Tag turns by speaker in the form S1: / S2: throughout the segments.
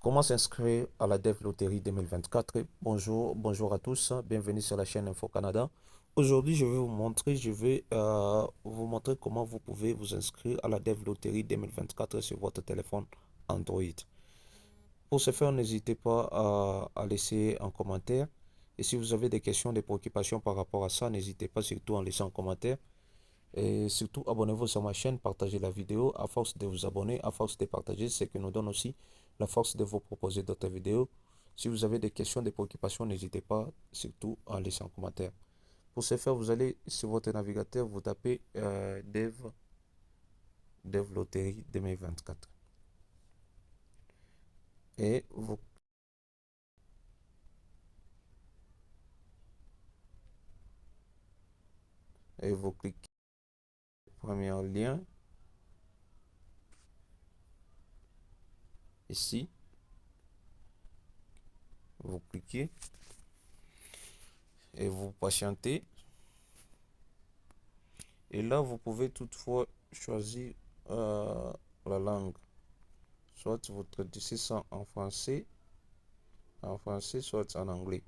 S1: Comment s'inscrire à la Dev Lotterie 2024? Bonjour à tous, bienvenue sur la chaîne Info Canada. Aujourd'hui, je vais vous montrer comment vous pouvez vous inscrire à la Dev Lotterie 2024 sur votre téléphone Android. Pour ce faire, n'hésitez pas à laisser un commentaire. Et si vous avez des questions, des préoccupations par rapport à ça, n'hésitez pas surtout à laisser un commentaire. Et surtout, abonnez-vous sur ma chaîne, partagez la vidéo. À force de vous abonner, à force de partager, c'est ce qui nous donne aussi la force de vous proposer d'autres vidéos. Si vous avez des questions, des préoccupations, n'hésitez pas surtout à laisser un commentaire. Pour ce faire, vous allez sur votre navigateur, vous tapez Dev Lottery 2024. Et vous, et vous cliquez sur le premier lien ici. Vous cliquez et vous patientez. Et là, vous pouvez toutefois choisir la langue. Soit vous traduisez ça en français, soit en anglais.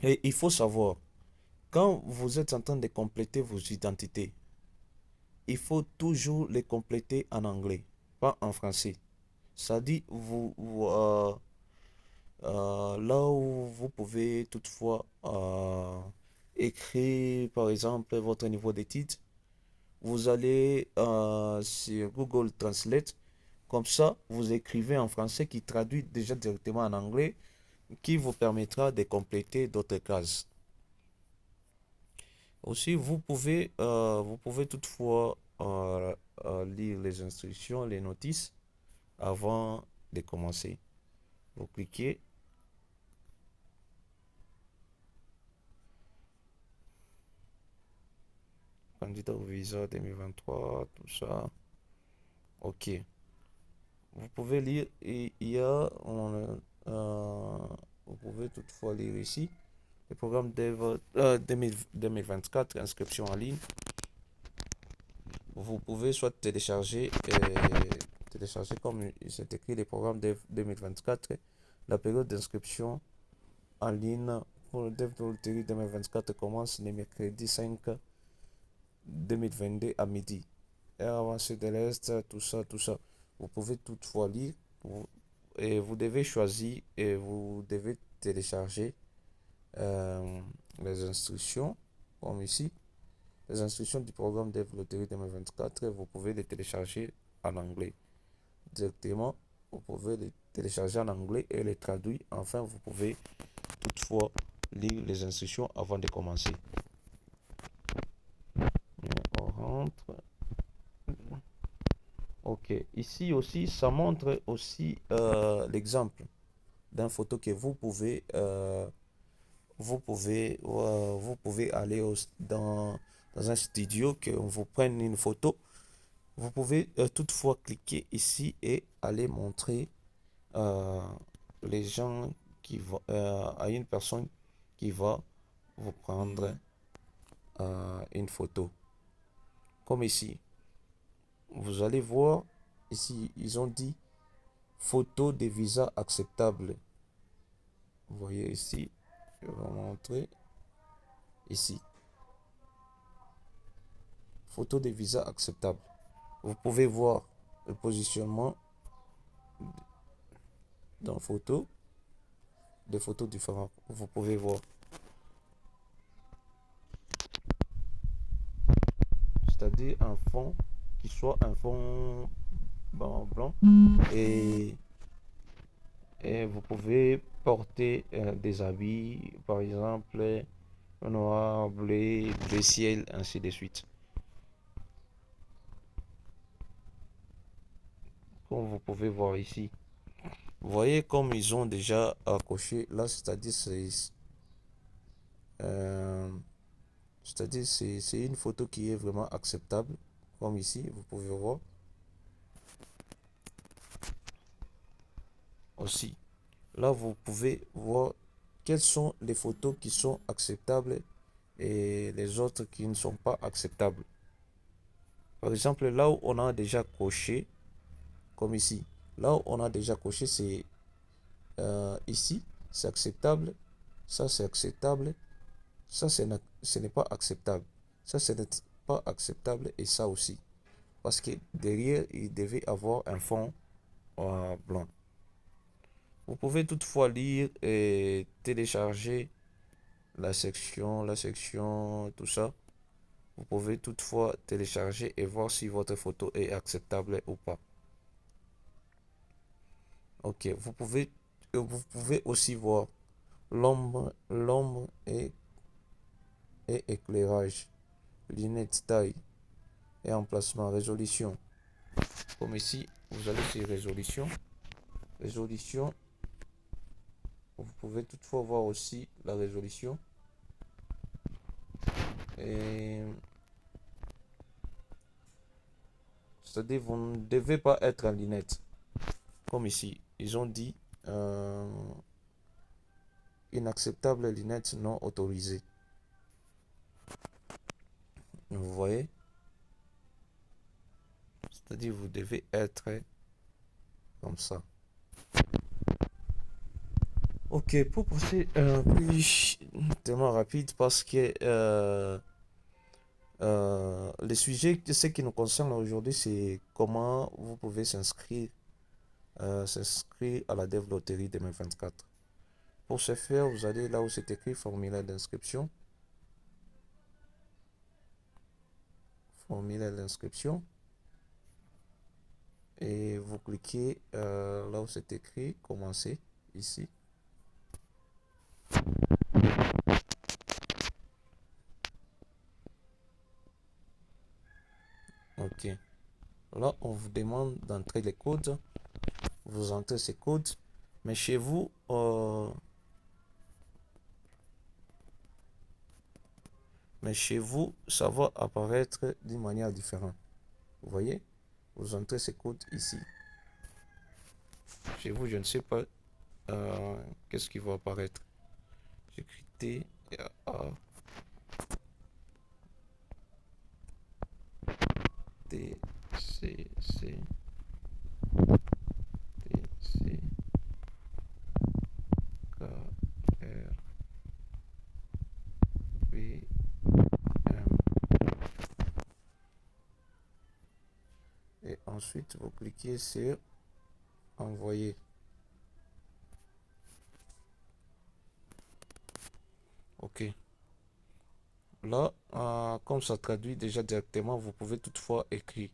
S1: Et il faut savoir, quand vous êtes en train de compléter vos identités, il faut toujours les compléter en anglais, pas en français. Ça dit, là où vous pouvez toutefois écrire, par exemple, votre niveau d'études, vous allez sur Google Translate. Comme ça, vous écrivez en français qui traduit déjà directement en anglais, qui vous permettra de compléter d'autres cases. Aussi, vous pouvez toutefois lire les instructions, les notices avant de commencer. Vous cliquez. Candidat au visa 2023, tout ça. OK. Vous pouvez lire, et il y a, euh, vous pouvez toutefois lire ici, le programme 2024, inscription en ligne. Vous pouvez soit télécharger comme c'est écrit les programmes Dev 2024. La période d'inscription en ligne pour le Dev Lottery 2024 commence le mercredi 5 2022 à midi. Heure avancée de l'Est, tout ça, tout ça. Vous pouvez toutefois lire et vous devez choisir et vous devez télécharger euh, les instructions, comme ici. Les instructions du programme Dev Lottery 2024, vous pouvez les télécharger en anglais. Directement, vous pouvez les télécharger en anglais et les traduire. Enfin, vous pouvez toutefois lire les instructions avant de commencer. On rentre. Ok, ici aussi, ça montre aussi l'exemple d'un photo que vous pouvez aller dans un studio que vous prenne une photo. Vous pouvez toutefois cliquer ici et aller montrer euh, les gens à une personne qui va vous prendre une photo. Comme ici, vous allez voir, ici, ils ont dit photo de visa acceptable. Vous voyez ici, je vais vous montrer ici, photo de visa acceptable. Vous pouvez voir le positionnement dans photo, des photos différentes. Vous pouvez voir, c'est-à-dire un fond qui soit un fond blanc et, et vous pouvez porter des habits, par exemple noir, bleu ciel, ainsi de suite. Comme vous pouvez voir ici. Vous voyez comme ils ont déjà accroché là, euh, c'est une photo qui est vraiment acceptable. Comme ici, vous pouvez voir aussi. Là, vous pouvez voir quelles sont les photos qui sont acceptables et les autres qui ne sont pas acceptables. Par exemple, là où on a déjà coché, comme ici, Là où on a déjà coché, c'est ici, c'est acceptable. Ça, c'est acceptable. Ça, ce n'est pas acceptable. Ça, ce n'est pas acceptable. Et ça aussi. Parce que derrière, il devait avoir un fond blanc. Vous pouvez toutefois lire et télécharger la section, tout ça. Vous pouvez toutefois télécharger et voir si votre photo est acceptable ou pas. Ok, vous pouvez aussi voir l'ombre et éclairage, lunettes, taille et emplacement, résolution. Comme ici, vous allez sur résolution. Résolution, vous pouvez toutefois voir aussi la résolution. Et c'est-à-dire, vous ne devez pas être en lunettes. Comme ici, ils ont dit inacceptable lunettes non autorisées. Vous voyez? C'est-à-dire, vous devez être comme ça. Ok, pour passer plus tellement rapide parce que le sujet, ce qui nous concerne aujourd'hui, c'est comment vous pouvez s'inscrire à la Dev Lottery 2024. Pour ce faire, vous allez là où c'est écrit formulaire d'inscription. Formulaire d'inscription. Et vous cliquez là où c'est écrit commencer ici. Ok. Là, on vous demande d'entrer les codes. Vous entrez ces codes. Mais chez vous, ça va apparaître d'une manière différente. Vous voyez? Vous entrez ces codes ici. Chez vous, je ne sais pas qu'est-ce qui va apparaître. J'écris T, A, T, C, C, T, C, K, R, B, M. Et ensuite, vous cliquez sur envoyer. Ok. Là, comme ça traduit déjà directement, vous pouvez toutefois écrire.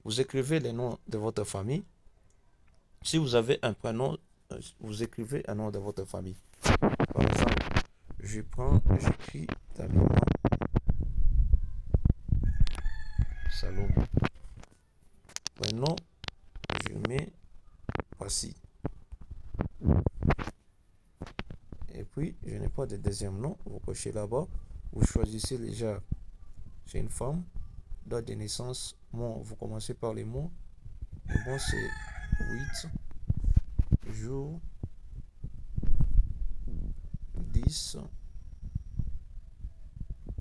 S1: Vous écrivez les noms de votre famille. Si vous avez un prénom, vous écrivez un nom de votre famille. Par exemple, j'écris Talima Salomon. Prénom, je mets voici. Et puis, je n'ai pas de deuxième nom. Vous cochez là-bas. Vous choisissez déjà, c'est une femme. Date de naissance, mots. Vous commencez par les mots. Le mot, c'est 8 jours 10.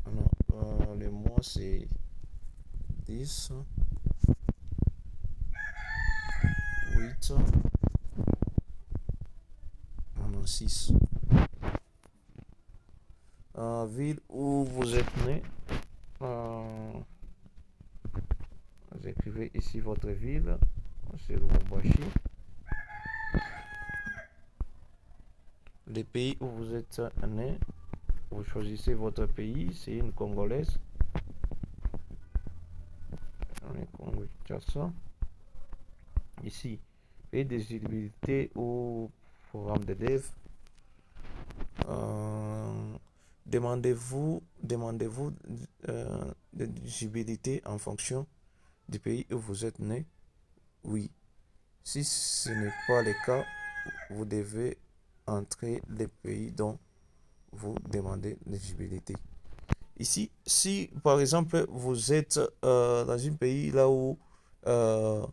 S1: Alors, le mois, c'est 10, 8, 6. Ville où vous êtes né. Vous écrivez ici votre ville. C'est Lubumbashi. Le pays où vous êtes né. Vous choisissez votre pays. C'est une Congolaise. On est Congo-Kinshasa. Ici, pays d'éligibilité au programme de dev. Demandez-vous d'éligibilité en fonction du pays où vous êtes né? Oui. Si ce n'est pas le cas, vous devez entrer les pays dont vous demandez l'éligibilité. Ici, si par exemple vous êtes dans un pays euh,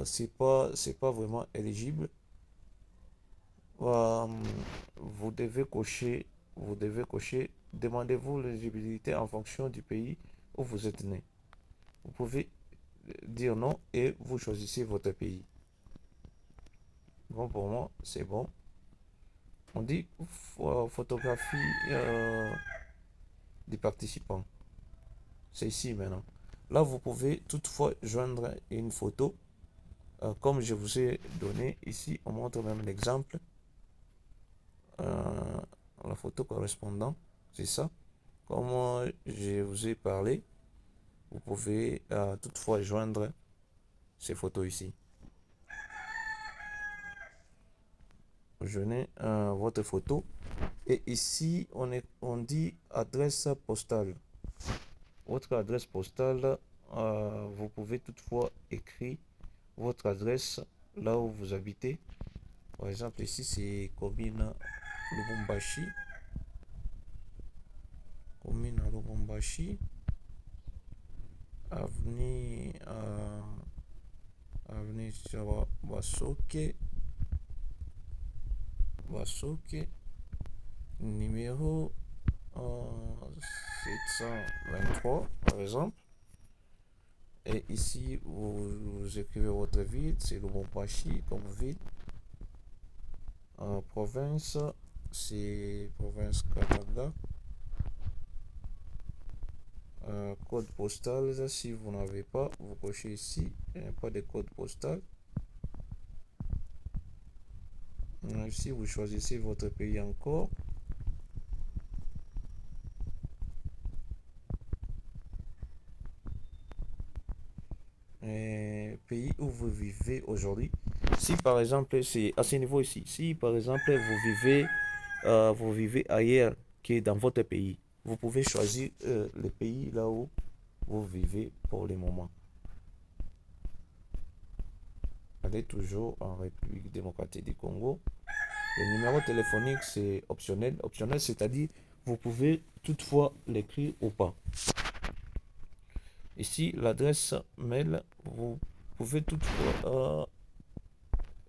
S1: c'est pas vraiment éligible, euh, vous devez cocher, demandez-vous l'éligibilité en fonction du pays où vous êtes né. Vous pouvez dire non et vous choisissez votre pays. Bon, pour moi, c'est bon. On dit photographie des participants. C'est ici maintenant. Là, vous pouvez toutefois joindre une photo. Comme je vous ai donné ici, on montre même l'exemple. La photo correspondant, c'est ça. Comme je vous ai parlé, vous pouvez toutefois joindre ces photos ici. Joignez votre photo. Et ici, on dit adresse postale. Votre adresse postale, vous pouvez toutefois écrire votre adresse là où vous habitez. Par exemple, ici, c'est commune Lubumbashi. Commune Lubumbashi. Avenue, avenue Basoke. Basoke. Numéro 723, par exemple. Et ici, vous écrivez votre ville, c'est Lubumbashi comme ville. Province, c'est province Katanga. Code postal, si vous n'avez pas, vous cochez ici, il n'y a pas de code postal. Ici, vous choisissez votre pays encore. Pays où vous vivez aujourd'hui. Si par exemple, c'est à ce niveau ici, si par exemple vous vivez ailleurs que dans votre pays, vous pouvez choisir le pays là où vous vivez pour le moment. Allez toujours en République démocratique du Congo. Le numéro téléphonique, c'est optionnel. Optionnel, c'est-à-dire vous pouvez toutefois l'écrire ou pas. Ici, l'adresse mail, vous pouvez toutefois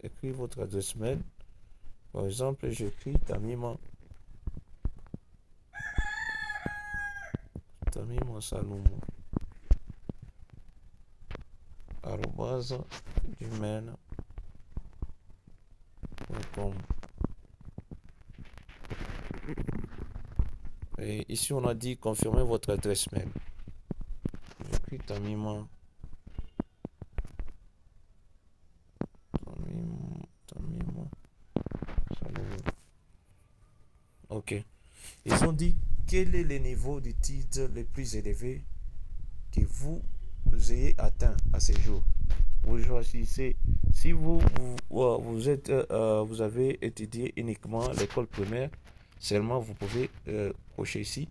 S1: écrire votre adresse mail. Par exemple, j'écris Tamima Salomo arobase gmail.com. Et ici, on a dit confirmer votre adresse mail. J'écris Tamima Salomo. Ok. Ils ont dit quel est le niveau de titre le plus élevé que vous ayez atteint à ce jour. Vous choisissez si vous avez étudié uniquement l'école primaire, seulement vous pouvez cocher ici.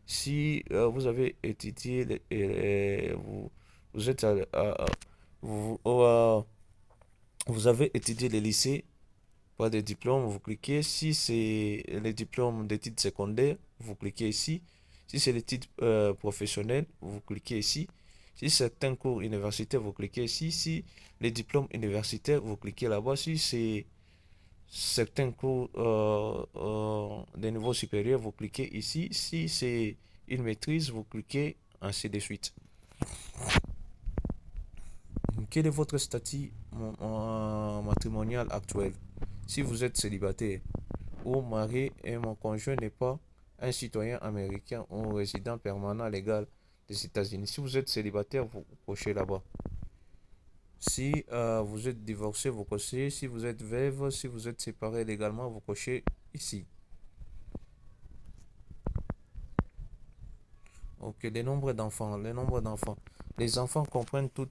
S1: Si vous avez étudié vous êtes vous, vous avez étudié le lycée, pas de diplôme, vous cliquez. Si c'est les diplômes d'études secondaires, vous cliquez ici. Si c'est les titres professionnels, vous cliquez ici. Si c'est un cours universitaire, vous cliquez ici. Si les diplômes universitaires, vous cliquez là-bas. Si c'est certains cours de niveau supérieur, vous cliquez ici. Si c'est une maîtrise, vous cliquez ainsi de suite. Quel est votre statut matrimonial actuel? Si vous êtes célibataire ou marié et mon conjoint n'est pas un citoyen américain ou résident permanent légal des États-Unis. Si vous êtes célibataire, vous cochez là-bas. Si vous êtes divorcé, vous cochez. Si vous êtes veuve, si vous êtes séparé légalement, vous cochez ici. Ok, le nombre d'enfants. Le nombre d'enfants. Les enfants comprennent tous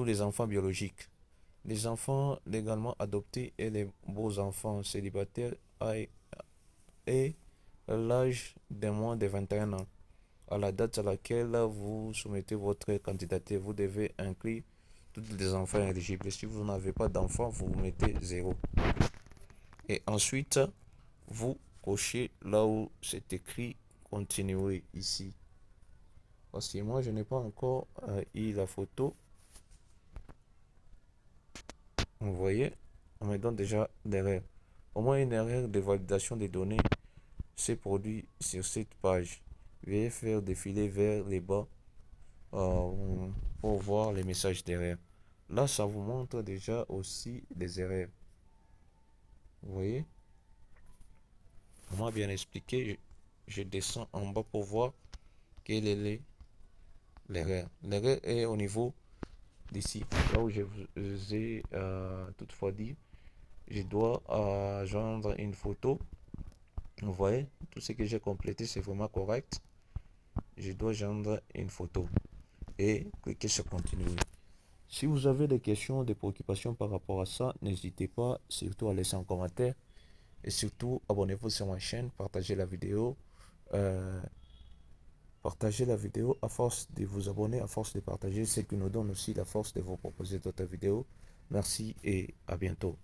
S1: les enfants biologiques. Les enfants légalement adoptés et les beaux enfants célibataires et l'âge de moins de 21 ans. À la date à laquelle vous soumettez votre candidature, vous devez inclure tous les enfants éligibles. Si vous n'avez pas d'enfants, vous mettez 0. Et ensuite, vous cochez là où c'est écrit continuer ici. Parce que moi, je n'ai pas encore eu la photo. Vous voyez, on me donne déjà l'erreur. Au moins une erreur de validation des données s'est produite sur cette page. Veuillez faire défiler vers les bas euh, pour voir les messages derrière. Là, ça vous montre déjà aussi des erreurs. Vous voyez, on m'a bien expliqué. Je descends en bas pour voir quelle est l'erreur. L'erreur est au niveau d'ici, là où je vous ai toutefois dit, je dois joindre une photo. Vous voyez, tout ce que j'ai complété, c'est vraiment correct. Je dois joindre une photo et cliquer sur continuer. Si vous avez des questions, des préoccupations par rapport à ça, n'hésitez pas surtout à laisser un commentaire et surtout abonnez-vous sur ma chaîne, euh, partagez la vidéo à force de vous abonner, à force de partager, ce qui nous donne aussi la force de vous proposer d'autres vidéos. Merci et à bientôt.